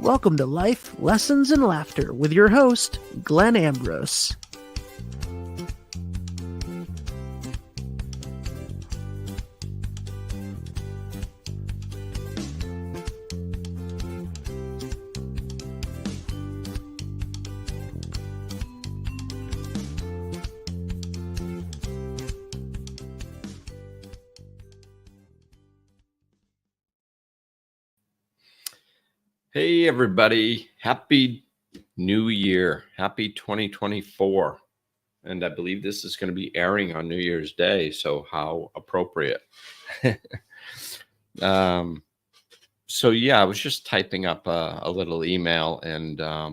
Welcome to Life, Lessons, and Laughter with your host, Glenn Ambrose. Hey, everybody. Happy New Year. Happy 2024. And I believe this is going to be airing on New Year's Day, so how appropriate. I was just typing up a little email, and I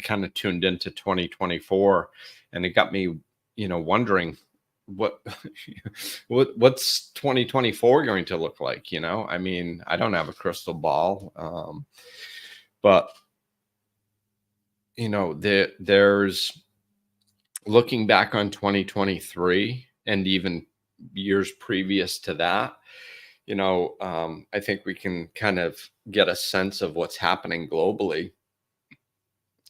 kind of tuned into 2024, and it got me, wondering what's 2024 going to look like. I mean, I don't have a crystal ball, but there's looking back on 2023 and even years previous to that. I think we can kind of get a sense of what's happening globally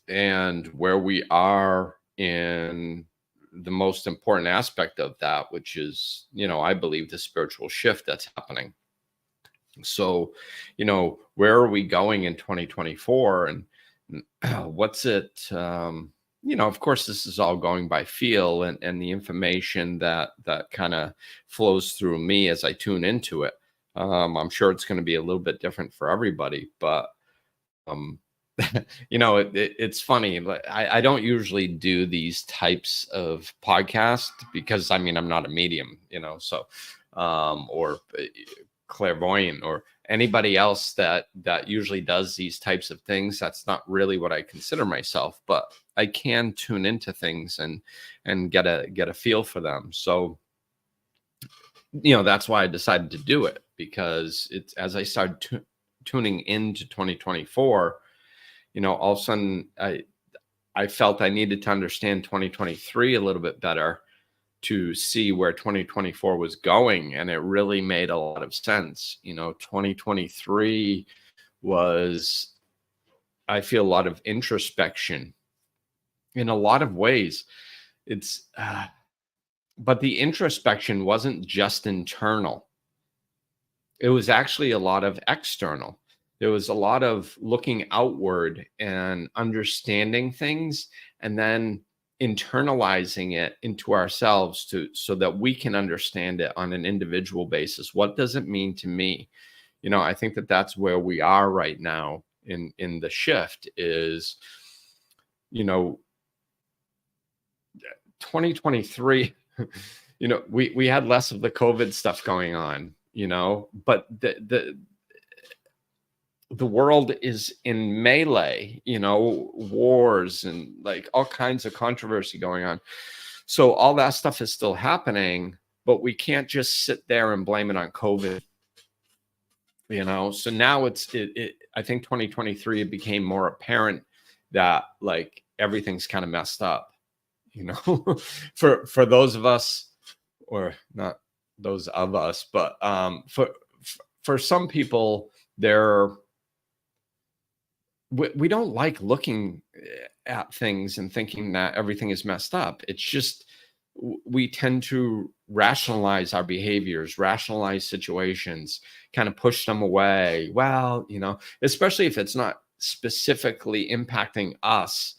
and where we are in the most important aspect of that, which is, I believe the spiritual shift that's happening. So, where are we going in 2024 and what's it, of course, this is all going by feel and the information that kind of flows through me as I tune into it. I'm sure it's going to be a little bit different for everybody, but, it's funny. I don't usually do these types of podcasts because, I'm not a medium, or clairvoyant or anybody else that usually does these types of things. That's not really what I consider myself, but I can tune into things and get a feel for them. So, that's why I decided to do it, because it's as I started tuning into 2024, all of a sudden I felt I needed to understand 2023 a little bit better to see where 2024 was going. And it really made a lot of sense. 2023 was, I feel, a lot of introspection in a lot of ways. But the introspection wasn't just internal. It was actually a lot of external. There was a lot of looking outward and understanding things and then internalizing it into ourselves so that we can understand it on an individual basis. What does it mean to me? I think that's where we are right now in the shift is, 2023, we had less of the COVID stuff going on, but the world is in melee, wars and like all kinds of controversy going on. So all that stuff is still happening, but we can't just sit there and blame it on COVID. So now I think 2023, it became more apparent that like everything's kind of messed up, for those of us, or not those of us, but for some people, we don't like looking at things and thinking that everything is messed up. It's just we tend to rationalize our behaviors, rationalize situations, kind of push them away. Well, especially if it's not specifically impacting us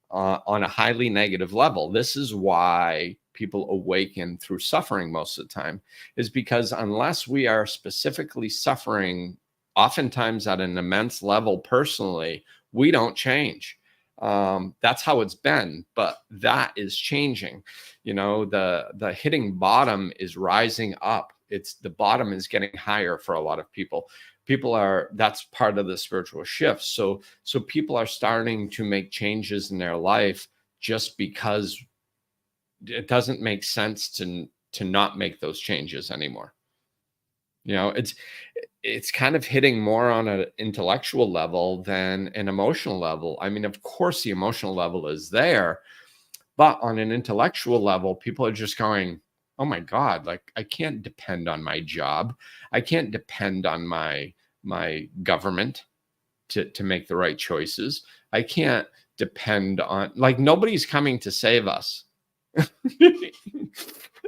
on a highly negative level. This is why people awaken through suffering most of the time, is because unless we are specifically suffering, oftentimes at an immense level personally, we don't change. That's how it's been, but that is changing. The hitting bottom is rising up. The bottom is getting higher for a lot of people. That's part of the spiritual shift. So people are starting to make changes in their life just because it doesn't make sense to not make those changes anymore. It's kind of hitting more on an intellectual level than an emotional level. I mean, of course, the emotional level is there, but on an intellectual level, people are just going, oh my God, like I can't depend on my job. I can't depend on my government. to make the right choices. I can't depend on, like, nobody's coming to save us.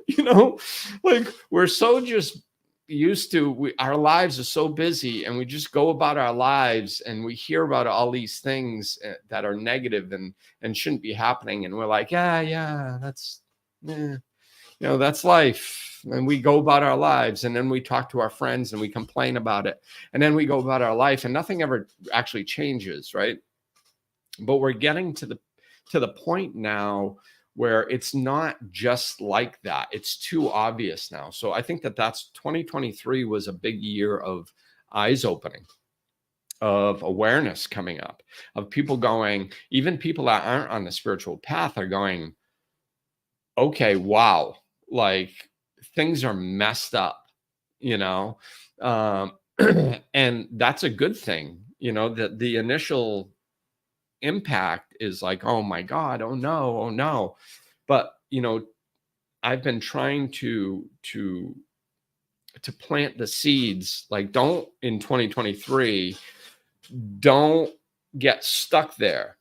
You know, like, we're so just used to, our lives are so busy, and we just go about our lives, and we hear about all these things that are negative and shouldn't be happening, and we're like, yeah, that's that's life. And we go about our lives, and then we talk to our friends and we complain about it, and then we go about our life, and nothing ever actually changes, right? But we're getting to the point now where it's not just like that. It's too obvious now. So I think that's 2023 was a big year of eyes opening, of awareness coming up, of people going, even people that aren't on the spiritual path are going, okay, wow, like, things are messed up, you know? Um, and that's a good thing, that the initial impact is like, oh my God, oh no, oh no. But, I've been trying to plant the seeds, like, don't, in 2023, don't get stuck there.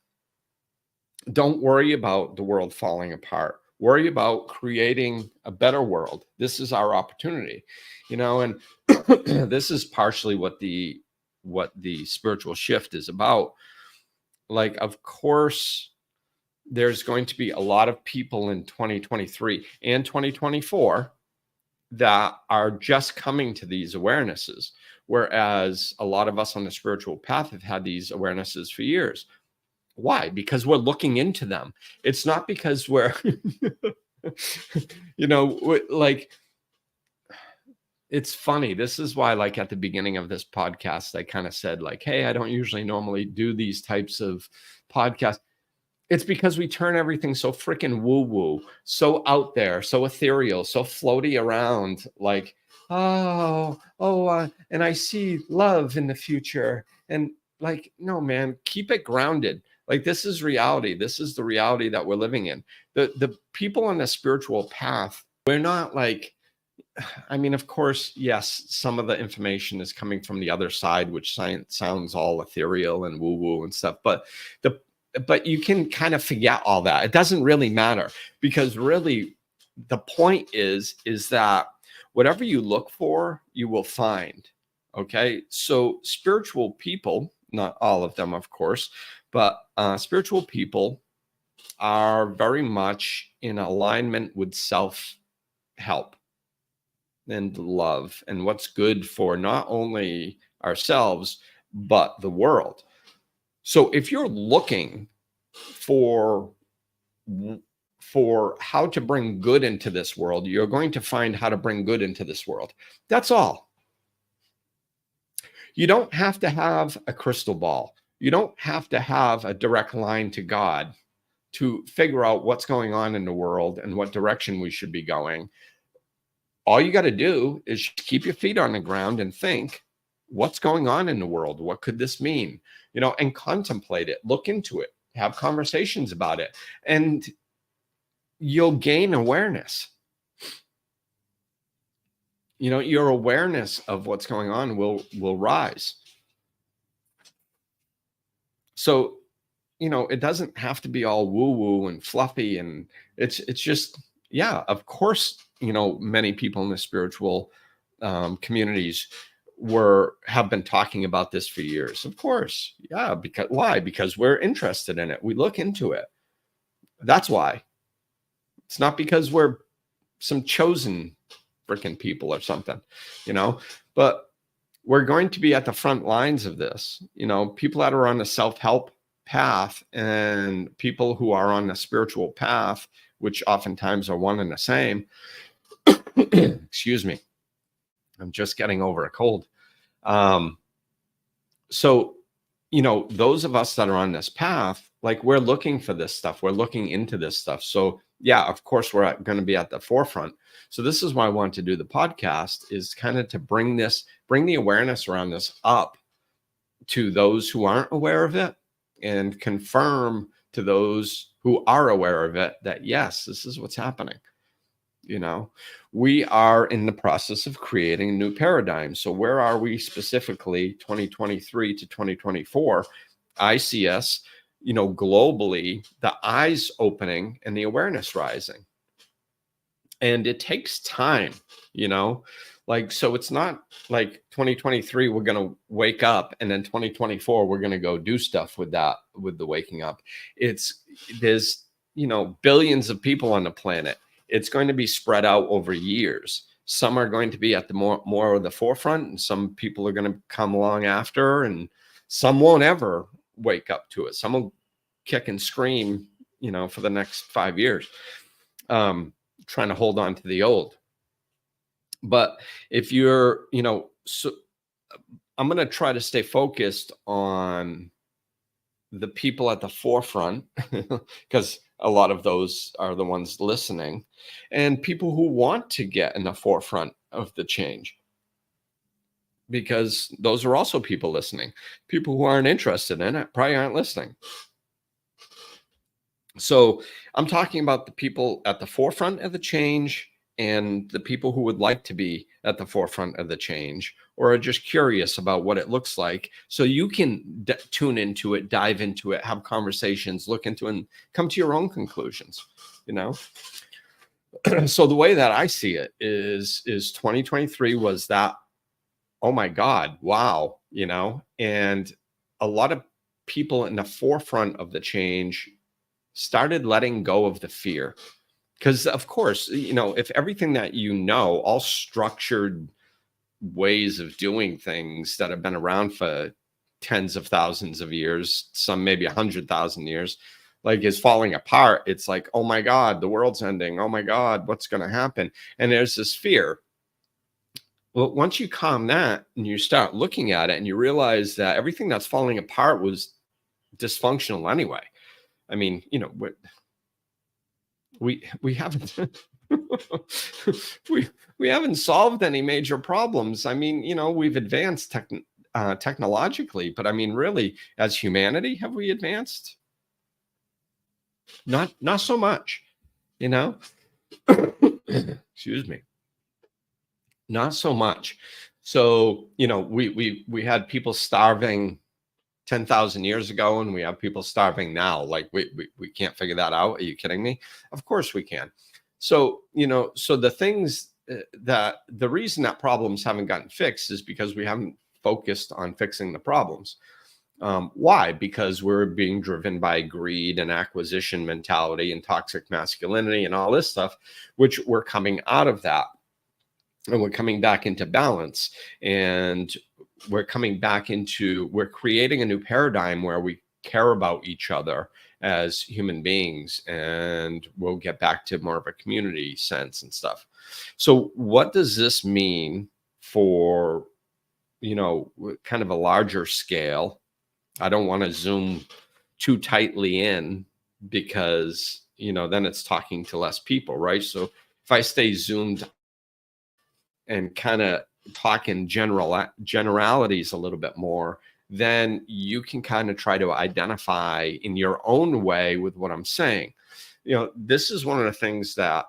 Don't worry about the world falling apart. Worry about creating a better world. This is our opportunity, and this is partially what the spiritual shift is about. Like, of course, there's going to be a lot of people in 2023 and 2024 that are just coming to these awarenesses, whereas a lot of us on the spiritual path have had these awarenesses for years. Why? Because we're looking into them. It's not because we're, like, it's funny. This is why, like, at the beginning of this podcast, I kind of said, like, hey, I don't usually normally do these types of podcasts. It's because we turn everything so freaking woo-woo, so out there, so ethereal, so floaty around, like, and I see love in the future. And, like, no, man, keep it grounded. Like, this is reality. This is the reality that we're living in. The people on the spiritual path, we're not like, I mean, of course, yes, some of the information is coming from the other side, which science sounds all ethereal and woo-woo and stuff. But you can kind of forget all that. It doesn't really matter, because really the point is that whatever you look for, you will find. Okay. So spiritual people, not all of them, of course, but spiritual people are very much in alignment with self-help and love and what's good for not only ourselves, but the world. So if you're looking for how to bring good into this world, you're going to find how to bring good into this world. That's all. You don't have to have a crystal ball. You don't have to have a direct line to God to figure out what's going on in the world and what direction we should be going. All you got to do is keep your feet on the ground and think, what's going on in the world? What could this mean? And contemplate it, look into it, have conversations about it, and you'll gain awareness. Your awareness of what's going on will rise. So, it doesn't have to be all woo-woo and fluffy, and it's just, yeah, of course, many people in the spiritual communities have been talking about this for years. Of course. Yeah. Why? Because we're interested in it. We look into it. That's why. It's not because we're some chosen freaking people or something, but we're going to be at the front lines of this, people that are on the self-help path and people who are on the spiritual path, which oftentimes are one and the same. Excuse me. I'm just getting over a cold. So, those of us that are on this path, like, we're looking for this stuff. We're looking into this stuff. So yeah, of course, we're going to be at the forefront. So this is why I want to do the podcast, is kind of to bring the awareness around this up to those who aren't aware of it, and confirm to those who are aware of it that, yes, this is what's happening. We are in the process of creating a new paradigm. So where are we specifically 2023 to 2024? I see us, globally, the eyes opening and the awareness rising. And it takes time, so it's not like 2023, we're going to wake up, and then 2024, we're going to go do stuff with the waking up. There's, billions of people on the planet. It's going to be spread out over years. Some are going to be at the more of the forefront, and some people are going to come along after, and some won't ever wake up to it. Some will kick and scream, for the next 5 years, trying to hold on to the old. But if you're, so I'm going to try to stay focused on the people at the forefront, because a lot of those are the ones listening, and people who want to get in the forefront of the change, because those are also people listening. People who aren't interested in it probably aren't listening. So I'm talking about the people at the forefront of the change, and the people who would like to be at the forefront of the change, or are just curious about what it looks like. So you can tune into it, dive into it, have conversations, look into it, and come to your own conclusions, So the way that I see it is 2023 was that, oh my God, wow, and a lot of people in the forefront of the change started letting go of the fear. Because, of course, if everything that all structured ways of doing things that have been around for tens of thousands of years, some maybe 100,000 years, is falling apart, it's like, oh my God, the world's ending. Oh my God, what's going to happen? And there's this fear. Well, once you calm that and you start looking at it and you realize that everything that's falling apart was dysfunctional anyway. I mean, we haven't we haven't solved any major problems. I mean, we've advanced technologically, but I mean, really, as humanity, have we advanced? Not so much, Excuse me. Not so much. So, we had people starving 10,000 years ago, and we have people starving now. We can't figure that out. Are you kidding me? Of course we can. So, so the things that the reason that problems haven't gotten fixed is because we haven't focused on fixing the problems. Why? Because we're being driven by greed and acquisition mentality and toxic masculinity and all this stuff, which we're coming out of that. And we're coming back into balance, and we're creating a new paradigm where we care about each other as human beings, and we'll get back to more of a community sense and stuff. So what does this mean for, kind of a larger scale? I don't want to zoom too tightly in, because, then it's talking to less people, right? So if I stay zoomed and kind of talk in generalities a little bit more, then you can kind of try to identify in your own way with what I'm saying. This is one of the things that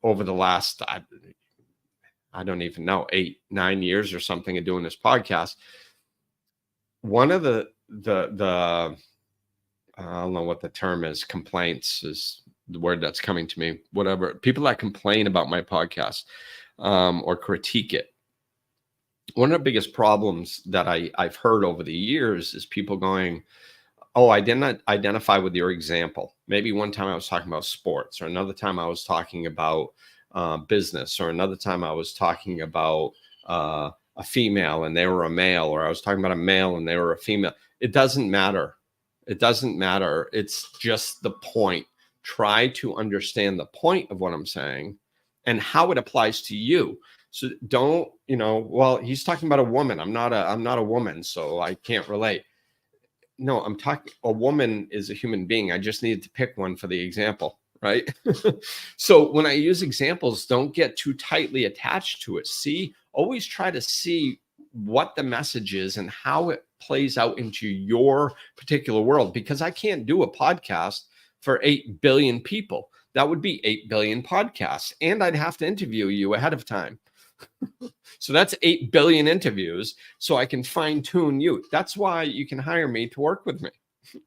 over the last, I don't even know, 8-9 years or something of doing this podcast, one of the I don't know what the term is, complaints is the word that's coming to me, whatever, people that complain about my podcast or critique it. One of the biggest problems that I've heard over the years is people going, oh, I didn't identify with your example. Maybe one time I was talking about sports, or another time I was talking about business, or another time I was talking about a female and they were a male, or I was talking about a male and they were a female. It doesn't matter. It doesn't matter. It's just the point. Try to understand the point of what I'm saying and how it applies to you. So don't, well, he's talking about a woman. I'm not a woman, so I can't relate. No, I'm talking, a woman is a human being. I just needed to pick one for the example, right? So when I use examples, don't get too tightly attached to it. Always try to see what the message is and how it plays out into your particular world, because I can't do a podcast for 8 billion people. that would be 8 billion podcasts. And I'd have to interview you ahead of time. So that's 8 billion interviews. So I can fine tune you. That's why you can hire me to work with me.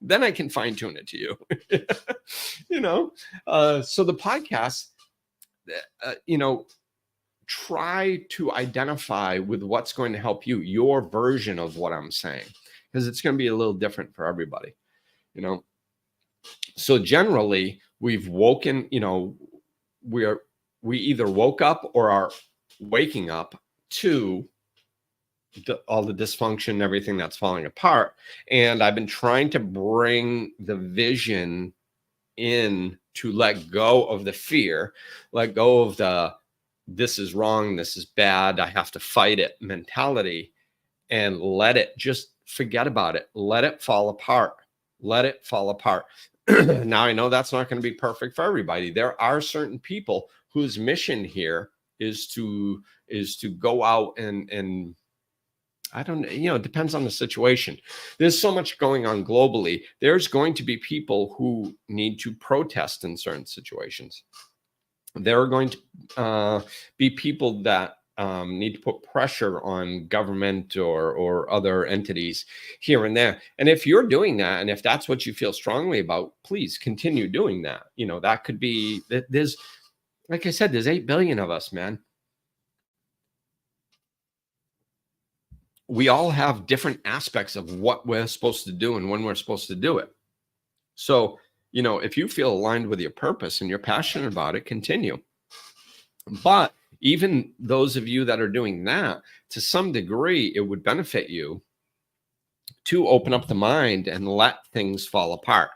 Then I can fine tune it to you. So the podcast, try to identify with what's going to help you, your version of what I'm saying, because it's going to be a little different for everybody. So generally we've woken, we either woke up or are waking up to all the dysfunction, everything that's falling apart. And I've been trying to bring the vision in to let go of the fear, let go of the, this is wrong, this is bad, I have to fight it mentality, and let it, just forget about it. Let it fall apart. Let it fall apart. Now, I know that's not going to be perfect for everybody. There are certain people whose mission here is to go out and I don't know, it depends on the situation. There's so much going on globally. There's going to be people who need to protest in certain situations. There are going to be people that need to put pressure on government or other entities here and there. And if you're doing that, and if that's what you feel strongly about, please continue doing that. That could be, there's, like I said, there's 8 billion of us, man. We all have different aspects of what we're supposed to do and when we're supposed to do it. So, if you feel aligned with your purpose and you're passionate about it, continue. But even those of you that are doing that, to some degree, it would benefit you to open up the mind and let things fall apart.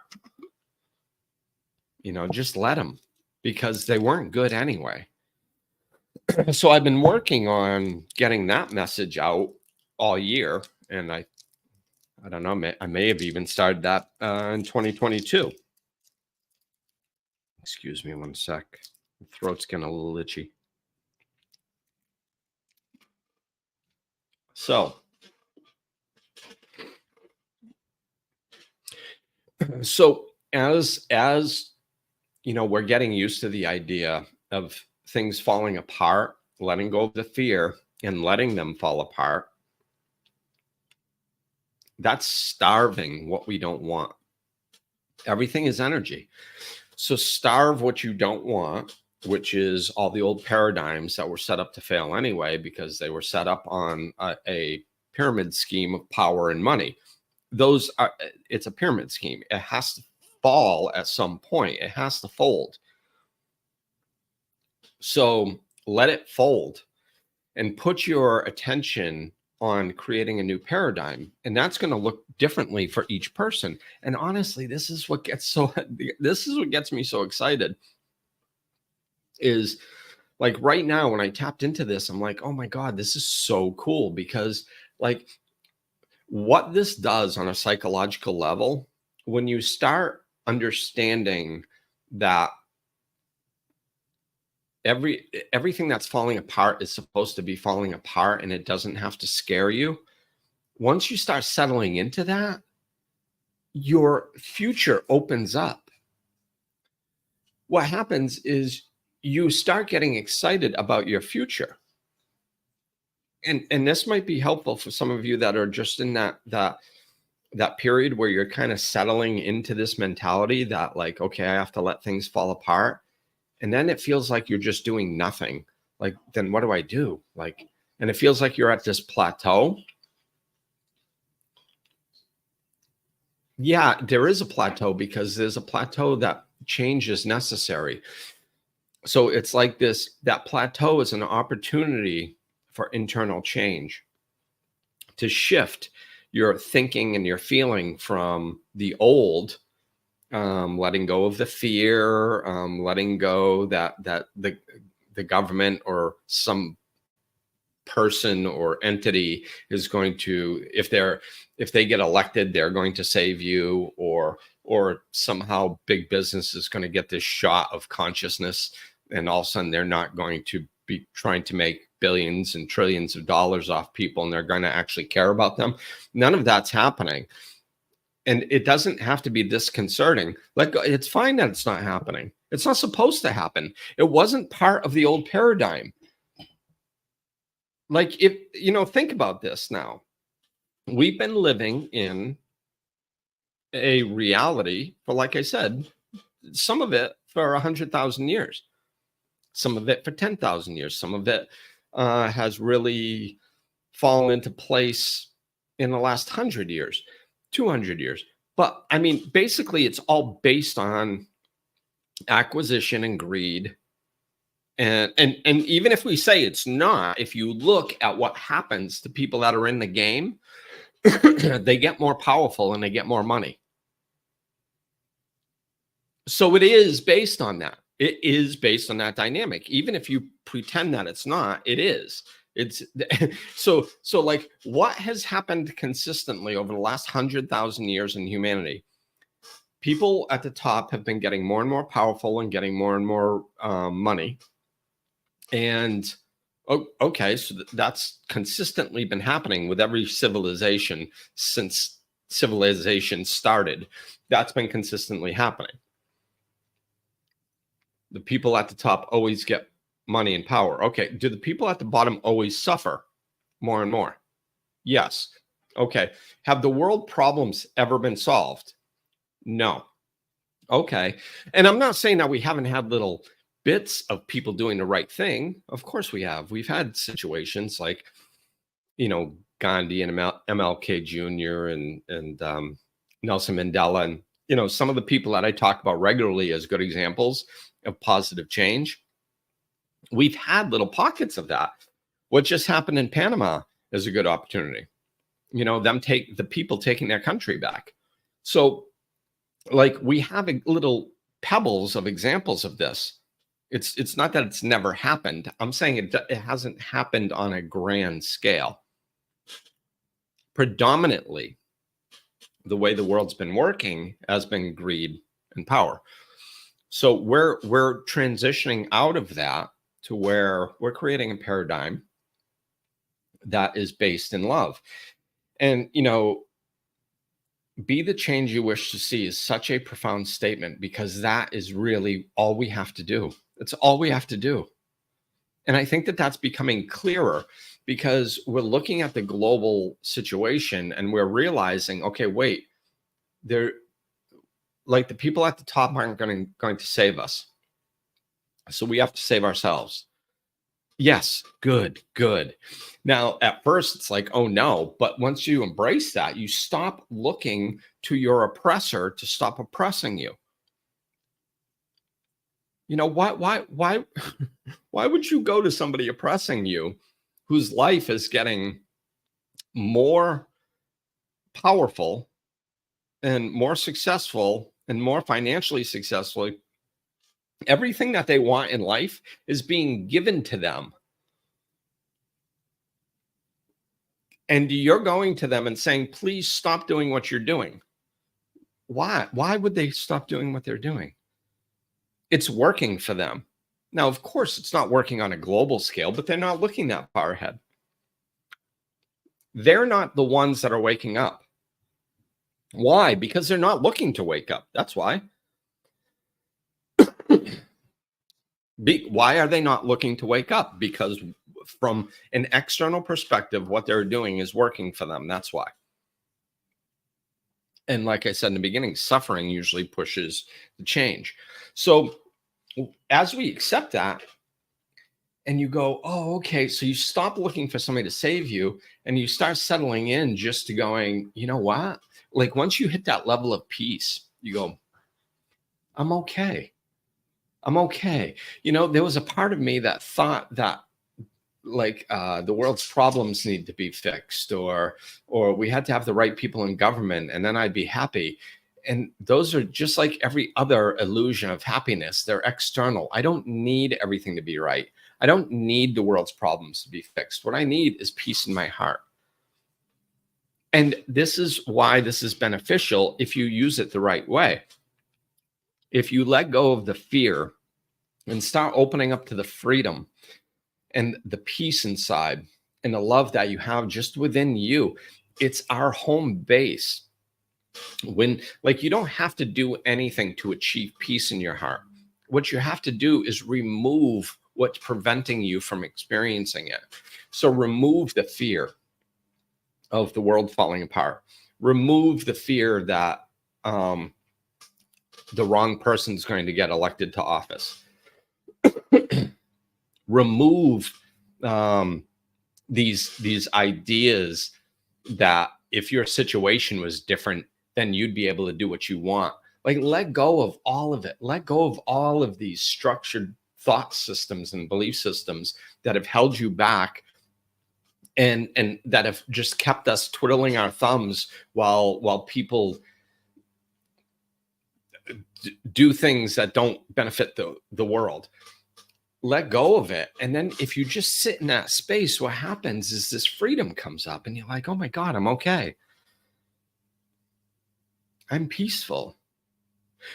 Just let them, because they weren't good anyway. So I've been working on getting that message out all year, and I don't know, I may have even started that in 2022. Excuse me one sec. My throat's getting a little itchy. So as we're getting used to the idea of things falling apart, letting go of the fear and letting them fall apart, that's starving what we don't want. Everything is energy. So starve what you don't want, which is all the old paradigms that were set up to fail anyway, because they were set up on a pyramid scheme of power and money. It's a pyramid scheme. It has to fall at some point. It has to fold. So let it fold and put your attention on creating a new paradigm. And that's going to look differently for each person. And honestly, this is what gets me so excited, is like right now when I tapped into this, I'm like, oh my God, this is so cool, because like what this does on a psychological level, when you start understanding that everything that's falling apart is supposed to be falling apart and it doesn't have to scare you. Once you start settling into that, your future opens up. What happens is you start getting excited about your future. And this might be helpful for some of you that are just in that period where you're kind of settling into this mentality that like, okay, I have to let things fall apart. And then it feels like you're just doing nothing. Like, then what do I do? Like, and it feels like you're at this plateau. Yeah, there is a plateau, because there's a plateau that change is necessary. So it's like that plateau is an opportunity for internal change, to shift your thinking and your feeling from the old, letting go of the fear, letting go that the government or some person or entity is going to, if they get elected, they're going to save you, or somehow big business is going to get this shot of consciousness, and all of a sudden they're not going to be trying to make billions and trillions of dollars off people, and they're going to actually care about them. None of that's happening. And it doesn't have to be disconcerting. Like, it's fine that it's not happening. It's not supposed to happen. It wasn't part of the old paradigm. Like, if think about this now. We've been living in a reality for, like I said, some of it for 100,000 years, some of it for 10,000 years, some of it has really fallen into place in the last 100 years, 200 years. But I mean, basically, it's all based on acquisition and greed. And even if we say it's not, if you look at what happens to people that are in the game, they get more powerful and they get more money. So it is based on that. It is based on that dynamic. Even if you pretend that it's not, it is. It's so like, what has happened consistently over the last 100,000 years in humanity? People at the top have been getting more and more powerful and getting more and more money. And okay, so that's consistently been happening with every civilization since civilization started. That's been consistently happening. The people at the top always get money and power. Okay, do the people at the bottom always suffer more and more? Yes. Okay, have the world problems ever been solved? No. Okay, and I'm not saying that we haven't had little bits of people doing the right thing. Of course we have. We've had situations like, Gandhi and MLK Jr. and Nelson Mandela, and some of the people that I talk about regularly as good examples of positive change. We've had little pockets of that. What just happened in Panama is a good opportunity. The people taking their country back. So, like, we have little pebbles of examples of this. It's not that it's never happened. I'm saying it hasn't happened on a grand scale. Predominantly, the way the world's been working has been greed and power. So we're transitioning out of that to where we're creating a paradigm that is based in love. And, be the change you wish to see is such a profound statement, because that is really all we have to do. It's all we have to do. And I think that that's becoming clearer, because we're looking at the global situation and we're realizing, okay, wait, the people at the top aren't going to save us. So we have to save ourselves. Yes, good. Now, at first, it's like, oh no, but once you embrace that, you stop looking to your oppressor to stop oppressing you. Why would you go to somebody oppressing you whose life is getting more powerful and more successful and more financially successful? Everything that they want in life is being given to them. And you're going to them and saying, please stop doing what you're doing. Why? Why would they stop doing what they're doing? It's working for them. Now, of course, it's not working on a global scale, but they're not looking that far ahead. They're not the ones that are waking up. Why? Because they're not looking to wake up. That's why. Why are they not looking to wake up? Because from an external perspective, what they're doing is working for them. That's why. And like I said in the beginning, suffering usually pushes the change. So as we accept that and you go, oh, okay, so you stop looking for somebody to save you and you start settling in just to going, you know what? Like, once you hit that level of peace, you go, I'm okay. I'm okay. There was a part of me that thought that the world's problems need to be fixed, or we had to have the right people in government and then I'd be happy. And those are just like every other illusion of happiness. They're external. I don't need everything to be right. I don't need the world's problems to be fixed. What I need is peace in my heart. And this is why this is beneficial if you use it the right way. If you let go of the fear and start opening up to the freedom and the peace inside and the love that you have just within you, it's our home base. When, you don't have to do anything to achieve peace in your heart. what you have to do is remove what's preventing you from experiencing it. So remove the fear of the world falling apart. Remove the fear that the wrong person's going to get elected to office. Remove these ideas that if your situation was different, then you'd be able to do what you want. Like, let go of all of it. Let go of all of these structured thought systems and belief systems that have held you back and that have just kept us twiddling our thumbs while people do things that don't benefit the world. Let go of it. And then if you just sit in that space, what happens is this freedom comes up and you're like, oh my God, I'm okay. I'm peaceful.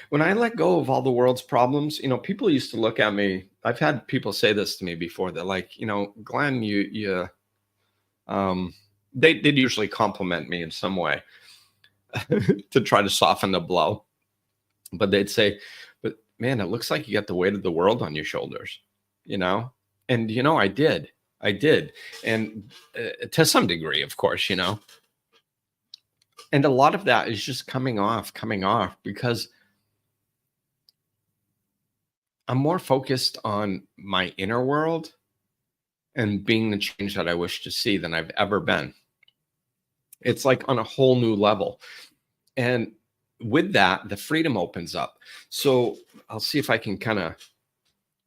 When I let go of all the world's problems, you know, people used to look at me. I've had people say this to me before. They're like, you know, Glenn, they'd usually compliment me in some way to try to soften the blow. But they'd say, but man, it looks like you got the weight of the world on your shoulders, you know? And, you know, I did. And to some degree, of course, you know. And a lot of that is just coming off because I'm more focused on my inner world and being the change that I wish to see than I've ever been. It's like on a whole new level. And with that, the freedom opens up. So I'll see if I can kind of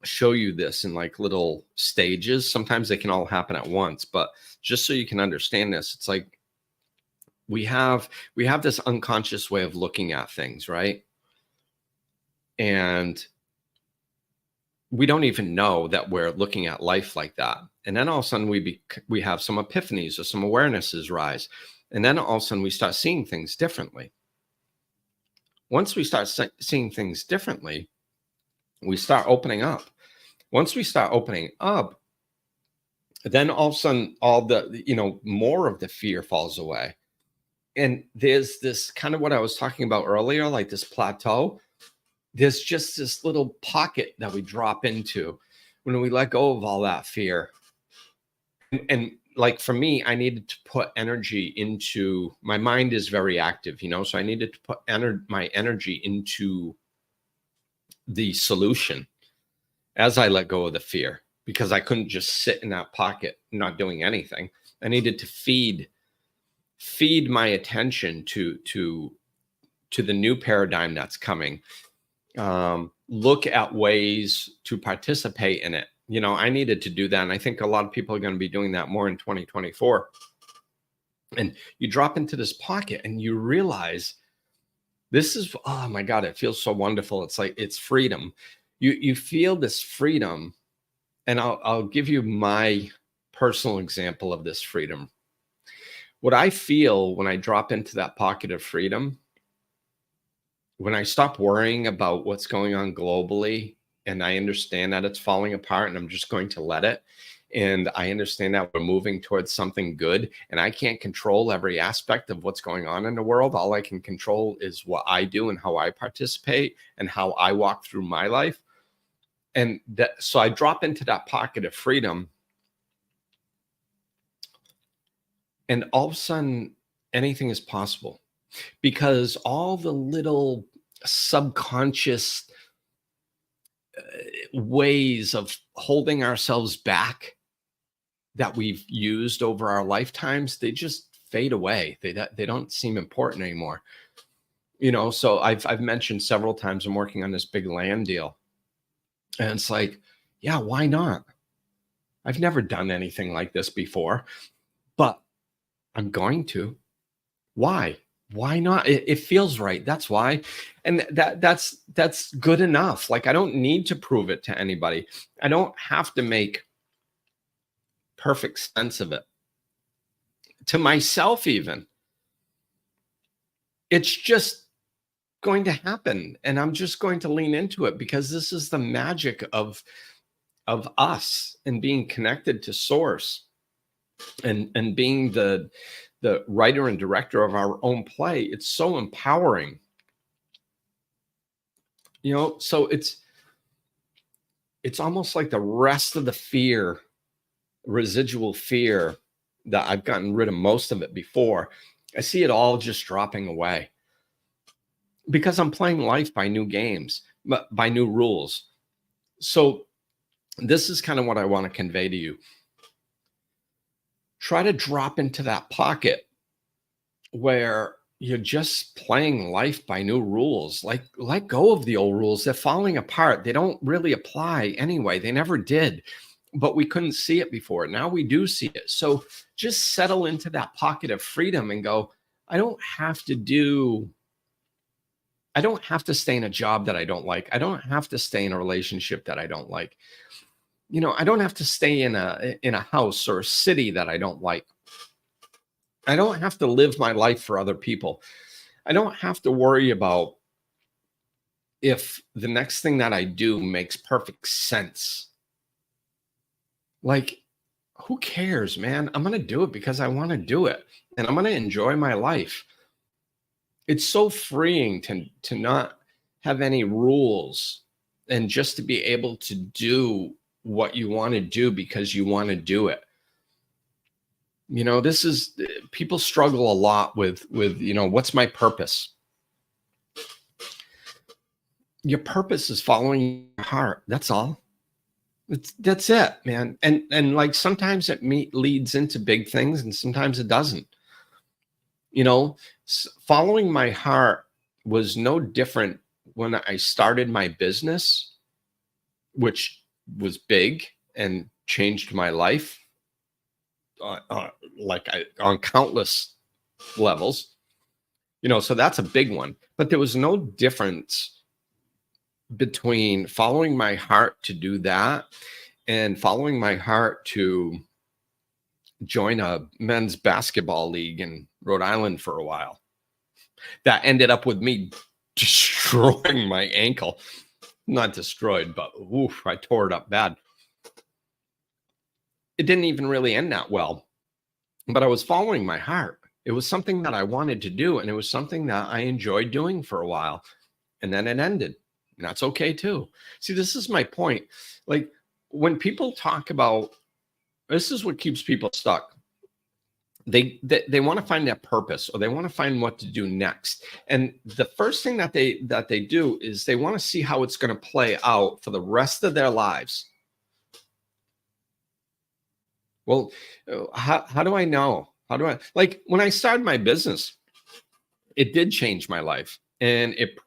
show you this in like little stages. Sometimes they can all happen at once, but just so you can understand this, it's like we have this unconscious way of looking at things, right? And we don't even know that we're looking at life like that. And then all of a sudden we have some epiphanies or some awarenesses rise. And then all of a sudden we start seeing things differently. Once we start seeing things differently, we start opening up. Once we start opening up, then all of a sudden all the, you know, more of the fear falls away. And there's this kind of what I was talking about earlier, like this plateau. There's just this little pocket that we drop into when we let go of all that fear. And like for me, I needed to put energy into, my mind is very active, you know, so I needed to put my energy into the solution as I let go of the fear, because I couldn't just sit in that pocket not doing anything. I needed to feed my attention to the new paradigm that's coming. Look at ways to participate in it. You know, I needed to do that. And I think a lot of people are going to be doing that more in 2024. And you drop into this pocket and you realize this is, oh my God, it feels so wonderful. It's like, it's freedom. You feel this freedom. And I'll give you my personal example of this freedom. What I feel when I drop into that pocket of freedom, when I stop worrying about what's going on globally, and I understand that it's falling apart and I'm just going to let it. And I understand that we're moving towards something good, and I can't control every aspect of what's going on in the world. All I can control is what I do and how I participate and how I walk through my life. And so I drop into that pocket of freedom, and all of a sudden anything is possible, because all the little subconscious ways of holding ourselves back that we've used over our lifetimes, they just fade away. They don't seem important anymore. You know, so I've mentioned several times I'm working on this big land deal. And it's like, yeah, why not? I've never done anything like this before, but I'm going to. Why? Why not? It feels right. That's why. And that's good enough. Like, I don't need to prove it to anybody. I don't have to make perfect sense of it to myself even. It's just going to happen, and I'm just going to lean into it, because this is the magic of us and being connected to source and being the writer and director of our own play. It's so empowering, you know. So it's it's almost like the rest of the fear, residual fear, that I've gotten rid of most of it before, I see it all just dropping away because I'm playing life by new games, but by new rules. So this is kind of what I want to convey to you. Try to drop into that pocket where you're just playing life by new rules. Like, let go of the old rules. They're falling apart. They don't really apply anyway. They never did, but we couldn't see it before. Now we do see it. So just settle into that pocket of freedom and go, I don't have to stay in a job that I don't like. I don't have to stay in a relationship that I don't like. I don't have to stay in a house or a city that I don't like. I don't have to live my life for other people. I don't have to worry about if the next thing that I do makes perfect sense. Like, who cares, man? I'm going to do it because I want to do it, and I'm going to enjoy my life. It's so freeing to not have any rules and just to be able to do what you want to do because you want to do it. This is, people struggle a lot with, what's my purpose? Your purpose is following your heart. That's all. That's it, man. And like sometimes it leads into big things and sometimes it doesn't. Following my heart was no different when I started my business, which was big and changed my life on countless levels, so that's a big one. But there was no difference between following my heart to do that and following my heart to join a men's basketball league in Rhode Island for a while. That ended up with me destroying my ankle. Not destroyed, but oof, I tore it up bad. It didn't even really end that well, but I was following my heart. It was something that I wanted to do, and it was something that I enjoyed doing for a while, and then it ended. And that's okay too. See, this is my point. Like, when people talk about, this is what keeps people stuck. They want to find their purpose, or they want to find what to do next. And the first thing that they do is they want to see how it's going to play out for the rest of their lives. Well, how do I know? Like, when I started my business, it did change my life. And it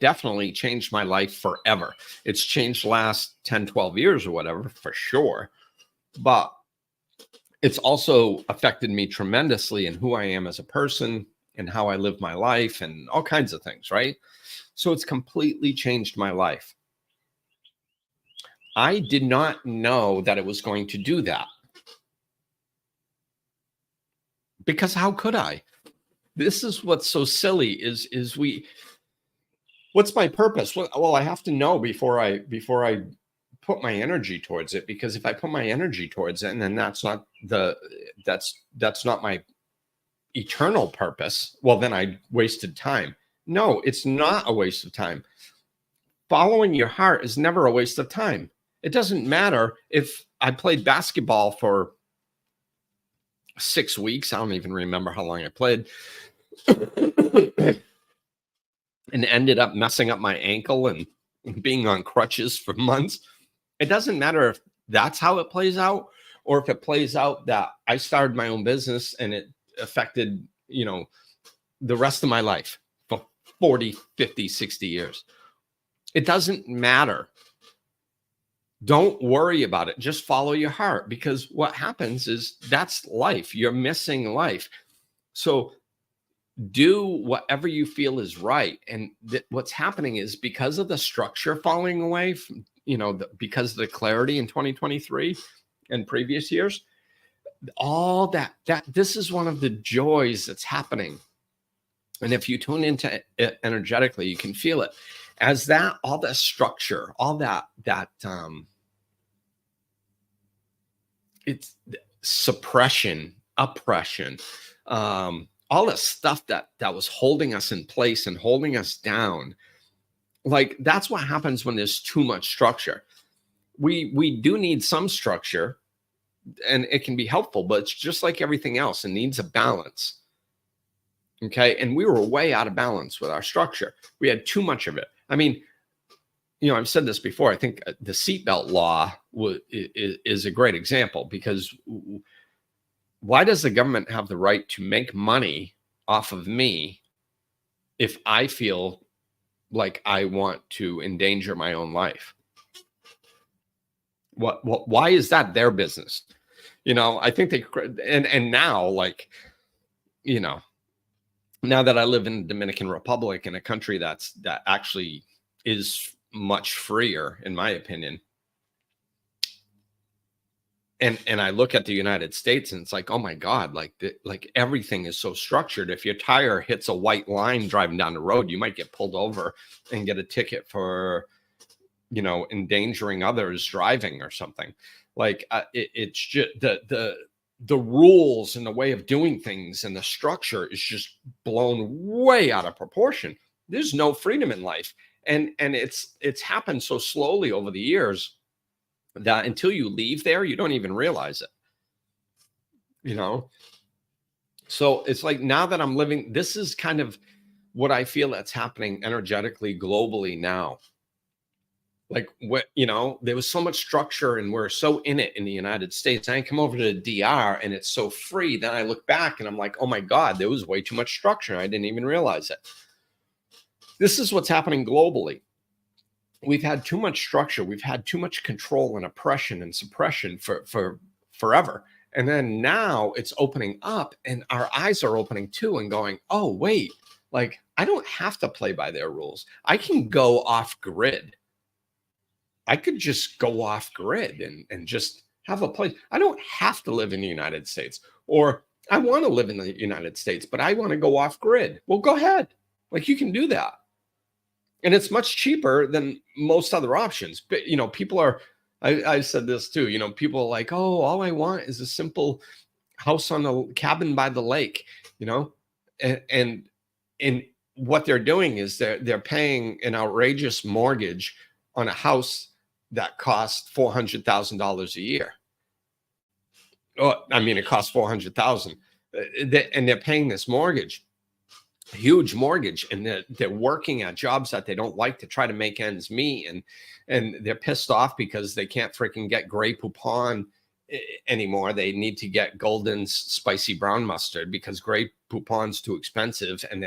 definitely changed my life forever. It's changed the last 10, 12 years or whatever, for sure. But it's also affected me tremendously in who I am as a person and how I live my life and all kinds of things, right? So it's completely changed my life. I did not know that it was going to do that. Because how could I? This is what's so silly is what's my purpose? Well, I have to know before I put my energy towards it, because if I put my energy towards it and then that's not my eternal purpose, well, then I wasted time. No, it's not a waste of time. Following your heart is never a waste of time. It doesn't matter if I played basketball for 6 weeks. I don't even remember how long I played. And ended up messing up my ankle and being on crutches for months. It doesn't matter if that's how it plays out, or if it plays out that I started my own business and it affected, the rest of my life for 40, 50, 60 years. It doesn't matter. Don't worry about it. Just follow your heart, because what happens is that's life. You're missing life. So do whatever you feel is right. And what's happening is, because of the structure falling away from, because of the clarity in 2023 and previous years, all that this is one of the joys that's happening. And if you tune into it energetically, you can feel it as that, all that structure, all that it's suppression, oppression, all the stuff that was holding us in place and holding us down, Like, that's what happens when there's too much structure. We do need some structure, and it can be helpful, but it's just like everything else. It needs a balance. Okay. And we were way out of balance with our structure. We had too much of it. I mean, I've said this before. I think the seatbelt law is a great example, because why does the government have the right to make money off of me if I feel like I want to endanger my own life? Why is that their business? I think and now, like, now that I live in the Dominican Republic, in a country that actually is much freer, in my opinion, and I look at the United States, and it's like, oh my God, like everything is so structured. If your tire hits a white line driving down the road, you might get pulled over and get a ticket for, endangering others driving or something. Like, it's just the rules and the way of doing things and the structure is just blown way out of proportion. There's no freedom in life. And it's happened so slowly over the years that until you leave there, you don't even realize it. So it's like, now that I'm living, this is kind of what I feel that's happening energetically globally now. Like, there was so much structure, and we're so in it in the United States. I come over to the DR, and it's so free. Then I look back, and I'm like, oh my God, there was way too much structure. I didn't even realize it. This is what's happening globally. We've had too much structure. We've had too much control and oppression and suppression for forever. And then now it's opening up, and our eyes are opening too, and going, oh, wait, like, I don't have to play by their rules. I can go off grid. I could just go off grid and just have a place. I don't have to live in the United States, or I want to live in the United States, but I want to go off grid. Well, go ahead. Like, you can do that. And it's much cheaper than most other options. But, people are, I said this too, people are like, oh, all I want is a simple house on a cabin by the lake, and what they're doing is they're paying an outrageous mortgage on a house that costs $400,000 a year. Oh, I mean, it costs $400,000, and they're paying this mortgage, huge mortgage, and they're working at jobs that they don't like to try to make ends meet, and they're pissed off because they can't freaking get Grey Poupon anymore. They need to get Golden Spicy Brown Mustard because Grey Poupon's too expensive, and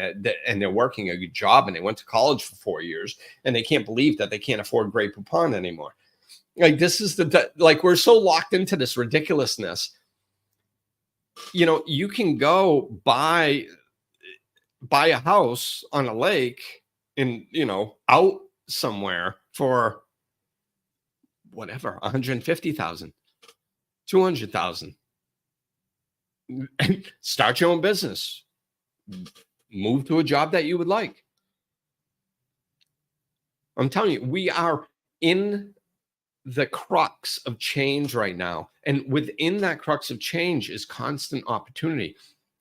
they're working a good job, and they went to college for 4 years, and they can't believe that they can't afford Grey Poupon anymore. Like, this is like, we're so locked into this ridiculousness. You can go buy a house on a lake in, out somewhere for whatever, 150,000, 200,000. Start your own business. Move to a job that you would like. I'm telling you, we are in the crux of change right now. And within that crux of change is constant opportunity.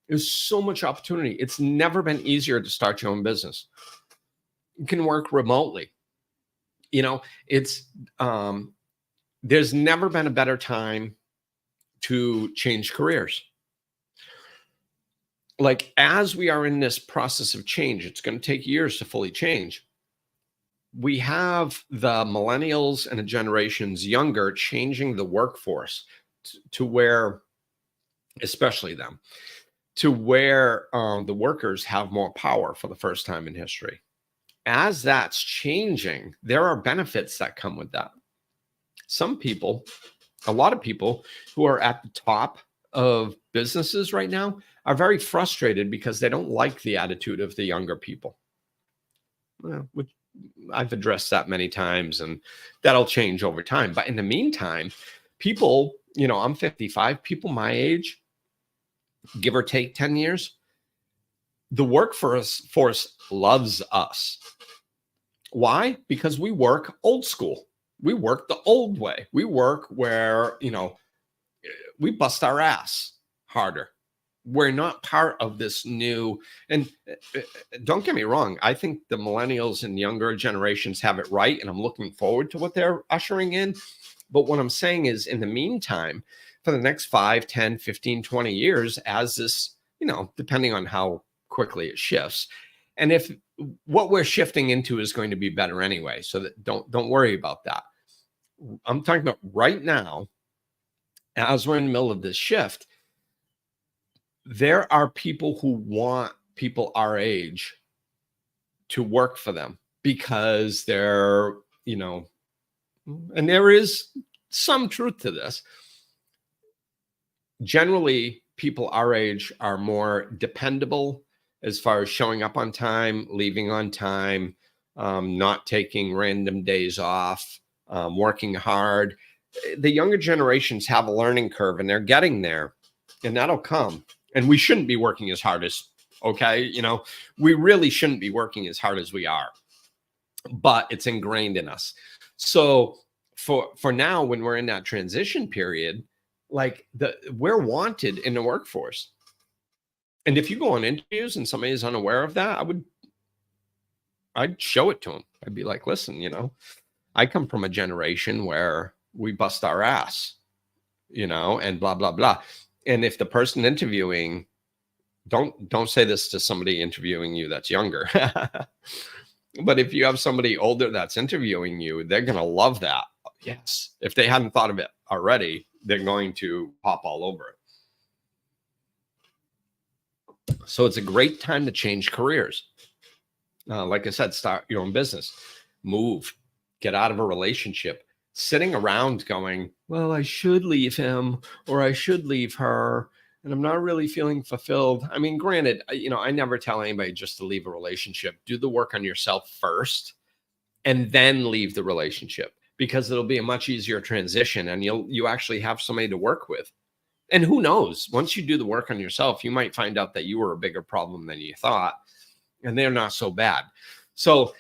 There's so much opportunity. It's never been easier to start your own business. You can work remotely. It's there's never been a better time to change careers. Like, as we are in this process of change, it's going to take years to fully change. We have the millennials and the generations younger changing the workforce to where, especially them, to where the workers have more power for the first time in history. As that's changing, there are benefits that come with that. Some people, a lot of people who are at the top of businesses right now are very frustrated because they don't like the attitude of the younger people. Which I've addressed that many times, and that'll change over time. But in the meantime, people, I'm 55, people my age, give or take 10 years, the workforce loves us. Why? Because we work old school. We work the old way. We work where, we bust our ass harder. we're not part of this new, and don't get me wrong, I think the millennials and younger generations have it right, and I'm looking forward to what they're ushering in. But what I'm saying is, in the meantime, for the next 5, 10, 15, 20 years, as this, depending on how quickly it shifts, and if what we're shifting into is going to be better anyway, so that don't worry about that. I'm talking about right now, as we're in the middle of this shift, there are people who want people our age to work for them because they're, and there is some truth to this. Generally, people our age are more dependable as far as showing up on time, leaving on time, not taking random days off, working hard. The younger generations have a learning curve, and they're getting there, and that'll come. And we shouldn't be working as hard as, we really shouldn't be working as hard as we are, but it's ingrained in us. So for now, when we're in that transition period, we're wanted in the workforce. And if you go on interviews and somebody is unaware of that, I'd show it to them. I'd be like, listen, I come from a generation where we bust our ass, and blah, blah, blah. And if the person interviewing, don't say this to somebody interviewing you that's younger, but if you have somebody older that's interviewing you, they're going to love that. Yes. If they hadn't thought of it already, they're going to pop all over it. So it's a great time to change careers. Like I said, start your own business, move, get out of a relationship. Sitting around going, well, I should leave him or I should leave her, and I'm not really feeling fulfilled. I mean, granted, I never tell anybody just to leave a relationship. Do the work on yourself first and then leave the relationship, because it'll be a much easier transition and you actually have somebody to work with. And who knows, once you do the work on yourself, you might find out that you were a bigger problem than you thought, and they're not so bad. So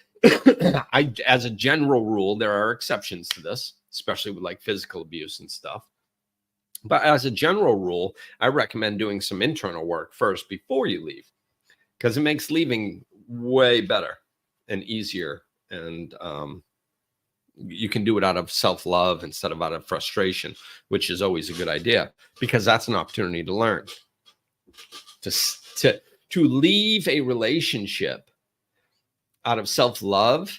as a general rule, there are exceptions to this, especially with like physical abuse and stuff. But as a general rule, I recommend doing some internal work first before you leave, because it makes leaving way better and easier. And you can do it out of self-love instead of out of frustration, which is always a good idea, because that's an opportunity to learn. To leave a relationship out of self-love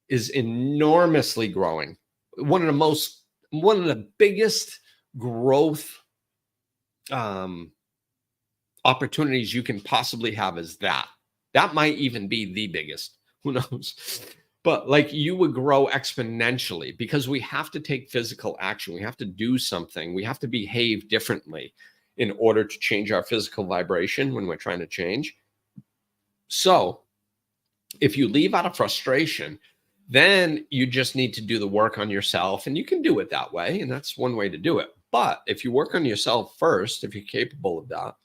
is enormously growing. One of the biggest growth opportunities you can possibly have is that. That might even be the biggest. Who knows? But you would grow exponentially, because we have to take physical action. We have to do something. We have to behave differently in order to change our physical vibration when we're trying to change. So if you leave out of frustration, then you just need to do the work on yourself, and you can do it that way. And that's one way to do it. But if you work on yourself first, if you're capable of that,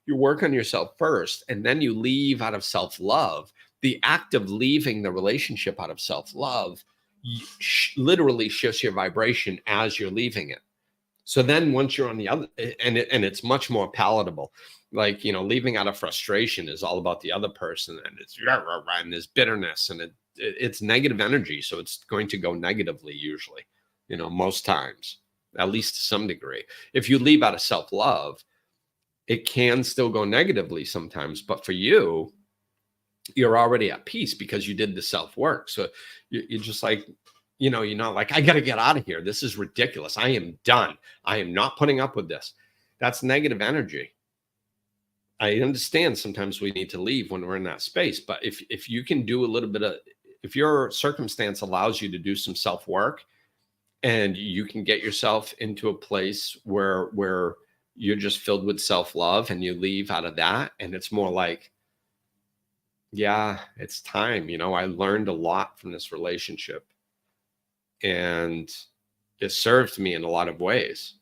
you work on yourself first, and then you leave out of self-love. The act of leaving the relationship out of self-love literally shifts your vibration as you're leaving it. So then once you're on the other, and it's much more palatable. Leaving out of frustration is all about the other person, and and there's bitterness, and it's negative energy. So it's going to go negatively usually, most times, at least to some degree. If you leave out of self-love, it can still go negatively sometimes, but for you, you're already at peace because you did the self-work. So you're just like, you're not like, I got to get out of here. This is ridiculous. I am done. I am not putting up with this. That's negative energy. I understand sometimes we need to leave when we're in that space, but if you can do a little bit of, if your circumstance allows you to do some self-work, and you can get yourself into a place where you're just filled with self-love, and you leave out of that, and it's more like, yeah, it's time. I learned a lot from this relationship, and it served me in a lot of ways,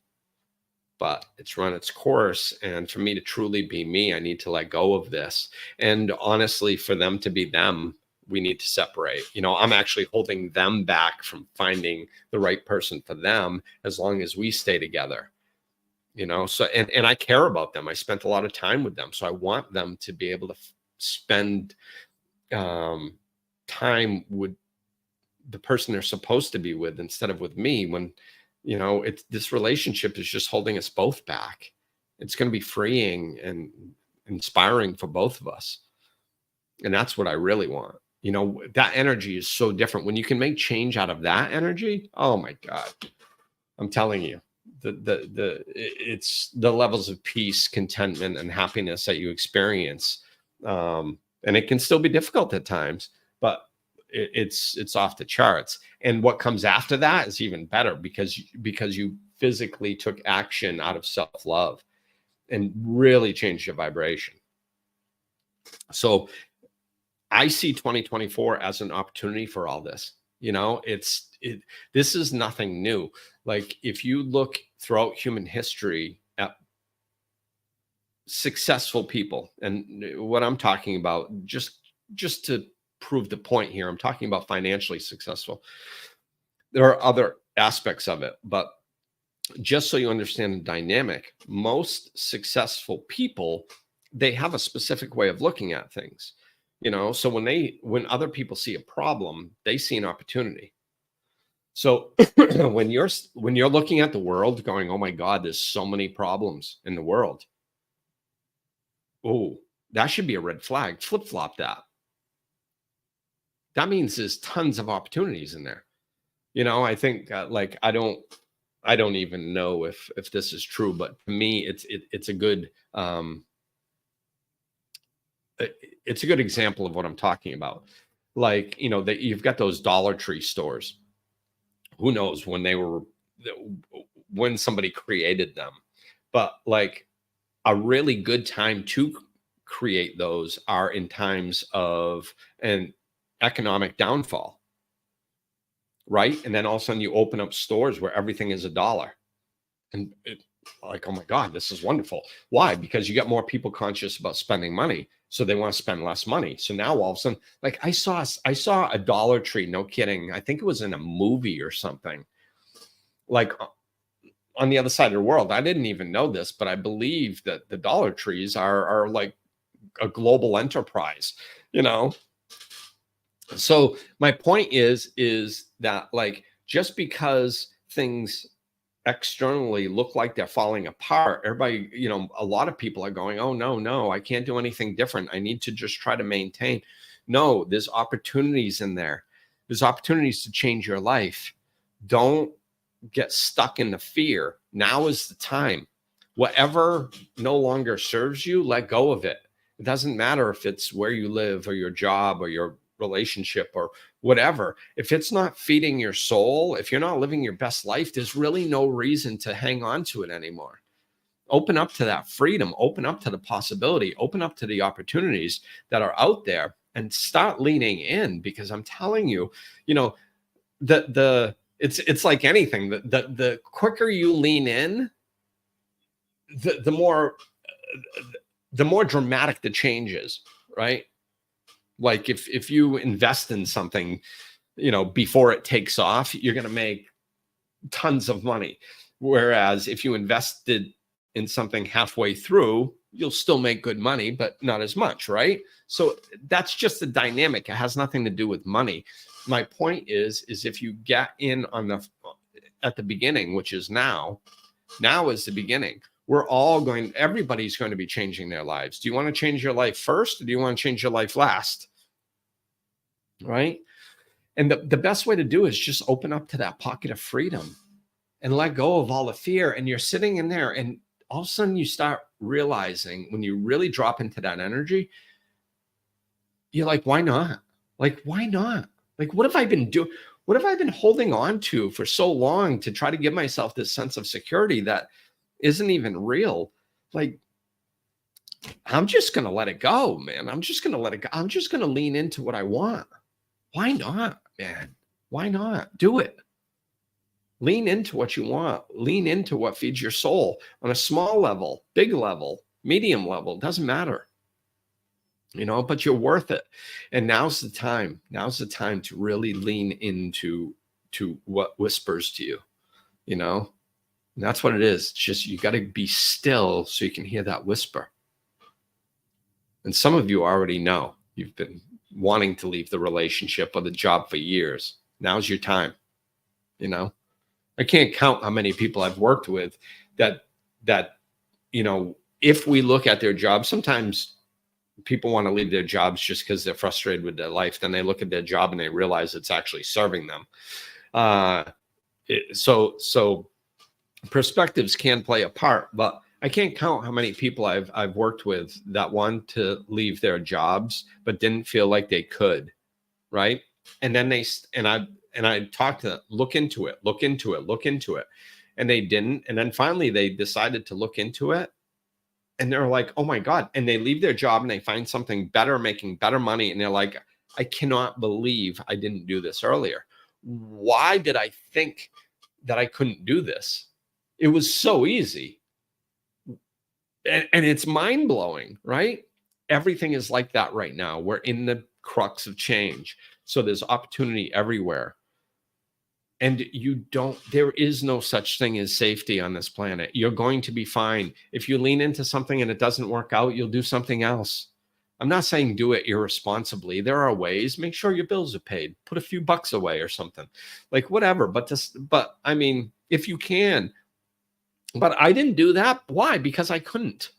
but it's run its course. And for me to truly be me, I need to let go of this. And honestly, for them to be them, we need to separate. I'm actually holding them back from finding the right person for them as long as we stay together. So, and I care about them. I spent a lot of time with them. So I want them to be able to spend time with the person they're supposed to be with instead of with me when, this relationship is just holding us both back. It's going to be freeing and inspiring for both of us. And that's what I really want. That energy is so different. When you can make change out of that energy, oh my God, I'm telling you, it's the levels of peace, contentment, and happiness that you experience. And it can still be difficult at times, but it's off the charts. And what comes after that is even better because you physically took action out of self-love and really changed your vibration. So I see 2024 as an opportunity for all this. This is nothing new. Like if you look throughout human history at successful people, and what I'm talking about, just to prove the point here, I'm talking about financially successful. There are other aspects of it, but just so you understand the dynamic, most successful people, they have a specific way of looking at things. So when other people see a problem, they see an opportunity. So when you're looking at the world going, oh my God, there's so many problems in the world. Oh, that should be a red flag. Flip-flop that. That means there's tons of opportunities in there. I think I don't even know if this is true, but to me, it's a good it's a good example of what I'm talking about. Like, that you've got those Dollar Tree stores. Who knows when somebody created them, but like a really good time to create those are in times of an economic downfall, right? And then all of a sudden you open up stores where everything is $1. And like, oh my God, this is wonderful. Why? Because you get more people conscious about spending money. So they want to spend less money. So now all of a sudden, like I saw a Dollar Tree, no kidding. I think it was in a movie or something, like on the other side of the world. I didn't even know this, but I believe that the Dollar Trees are like a global enterprise, So my point is that like, just because things externally look like they're falling apart, everybody, a lot of people are going, oh no, I can't do anything different. I need to just try to maintain. No, there's opportunities in there. There's opportunities to change your life. Don't get stuck in the fear. Now is the time. Whatever no longer serves you, let go of it. It doesn't matter if it's where you live or your job or your relationship or whatever. If it's not feeding your soul, if you're not living your best life, there's really no reason to hang on to it anymore. Open up to that freedom, open up to the possibility, open up to the opportunities that are out there and start leaning in, because I'm telling you, it's like anything. The quicker you lean in, the more dramatic the change is, right? Like if you invest in something, before it takes off, you're going to make tons of money. Whereas if you invested in something halfway through, you'll still make good money, but not as much, right? So that's just the dynamic. It has nothing to do with money. My point is if you get in at the beginning, which is now is the beginning. Everybody's going to be changing their lives. Do you want to change your life first, or do you want to change your life last? Right? And the best way to do is just open up to that pocket of freedom and let go of all the fear. And you're sitting in there, and all of a sudden you start realizing, when you really drop into that energy, you're like, why not? Like, why not? Like, what have I been doing? What have I been holding on to for so long to try to give myself this sense of security that isn't even real? Like, I'm just going to let it go, man. I'm just going to let it go. I'm just going to lean into what I want. Why not, man? Why not? Do it. Lean into what you want. Lean into what feeds your soul on a small level, big level, medium level. It doesn't matter, but you're worth it. And now's the time. Now's the time to really lean into what whispers to you, And that's what it is. It's just, you got to be still so you can hear that whisper. And some of you already know you've been wanting to leave the relationship or the job for years. Now's your time. You know, I can't count how many people I've worked with that, you know, if we look at their jobs, sometimes people want to leave their jobs just because they're frustrated with their life. Then they look at their job and they realize it's actually serving them. So perspectives can play a part, but I can't count how many people I've worked with that want to leave their jobs but didn't feel like they could, right? And then I talked to them, look into it, and they didn't. And then finally they decided to look into it, and they're like, oh my God. And they leave their job and they find something better, making better money, and they're like, I cannot believe I didn't do this earlier. Why did I think that I couldn't do this? It was so easy. And it's mind-blowing, right? Everything is like that right now. We're in the crux of change. So there's opportunity everywhere. And there is no such thing as safety on this planet. You're going to be fine. If you lean into something and it doesn't work out, you'll do something else. I'm not saying do it irresponsibly. There are ways. Make sure your bills are paid. Put a few bucks away or something, like whatever. But I mean, if you can. But I didn't do that. Why? Because I couldn't.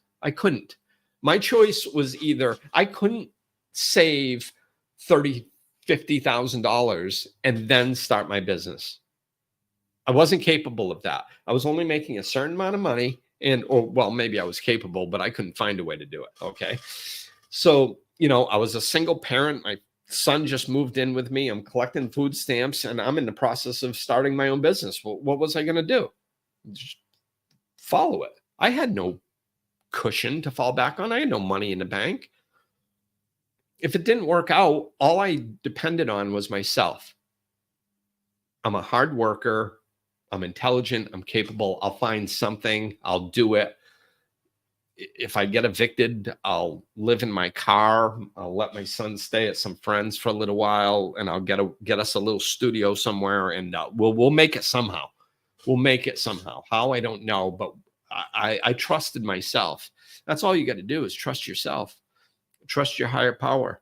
My choice was either I couldn't save $50,000 and then start my business. I wasn't capable of that. I was only making a certain amount of money, well, maybe I was capable, but I couldn't find a way to do it. Okay. So, you know, I was a single parent. My son just moved in with me. I'm collecting food stamps and I'm in the process of starting my own business. Well, what was I going to do? Just follow it. I had no cushion to fall back on. I had no money in the bank. If it didn't work out, all I depended on was myself. I'm a hard worker. I'm intelligent. I'm capable. I'll find something. I'll do it. If I get evicted, I'll live in my car. I'll let my son stay at some friends for a little while, and I'll get us a little studio somewhere, and we'll make it somehow. We'll make it somehow. How, I don't know, but I trusted myself. That's all you got to do is trust yourself. Trust your higher power.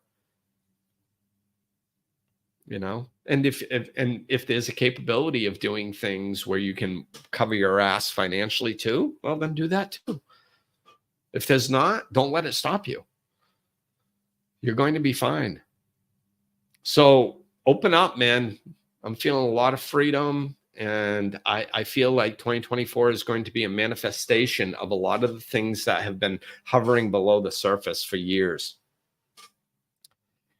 You know, and if there's a capability of doing things where you can cover your ass financially too, well, then do that too. If there's not, don't let it stop you. You're going to be fine. So open up, man. I'm feeling a lot of freedom. And I feel like 2024 is going to be a manifestation of a lot of the things that have been hovering below the surface for years.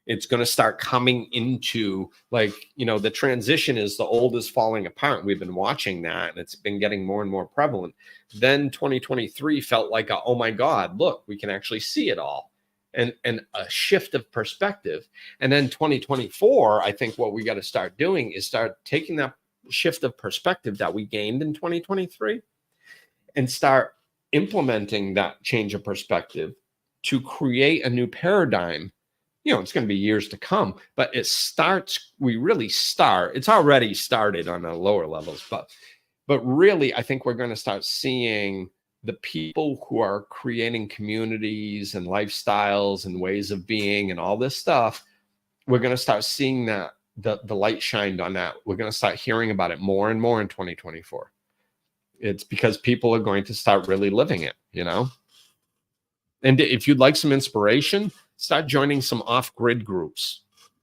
It's going to start coming into, like, you know, the transition is the old is falling apart. We've been watching that, and it's been getting more and more prevalent. Then 2023 felt like, oh my God, look, we can actually see it all. And a shift of perspective. And then 2024, I think what we got to start doing is start taking that shift of perspective that we gained in 2023 and start implementing that change of perspective to create a new paradigm. You know, it's going to be years to come, but it's already started on the lower levels, but really, I think we're going to start seeing the people who are creating communities and lifestyles and ways of being and all this stuff. We're going to start seeing that the light shined on that. We're going to start hearing about it more and more in 2024. It's because people are going to start really living it, you know? And if you'd like some inspiration, start joining some off-grid groups.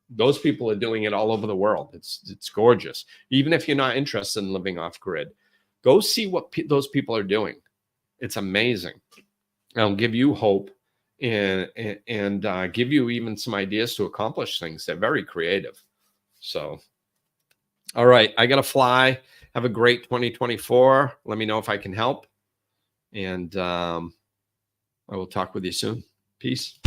Those people are doing it all over the world. It's gorgeous. Even if you're not interested in living off-grid, go see what those people are doing. It's amazing. It'll give you hope and give you even some ideas to accomplish things. They're very creative. So, all right, I got to fly. Have a great 2024. Let me know if I can help. And I will talk with you soon. Peace.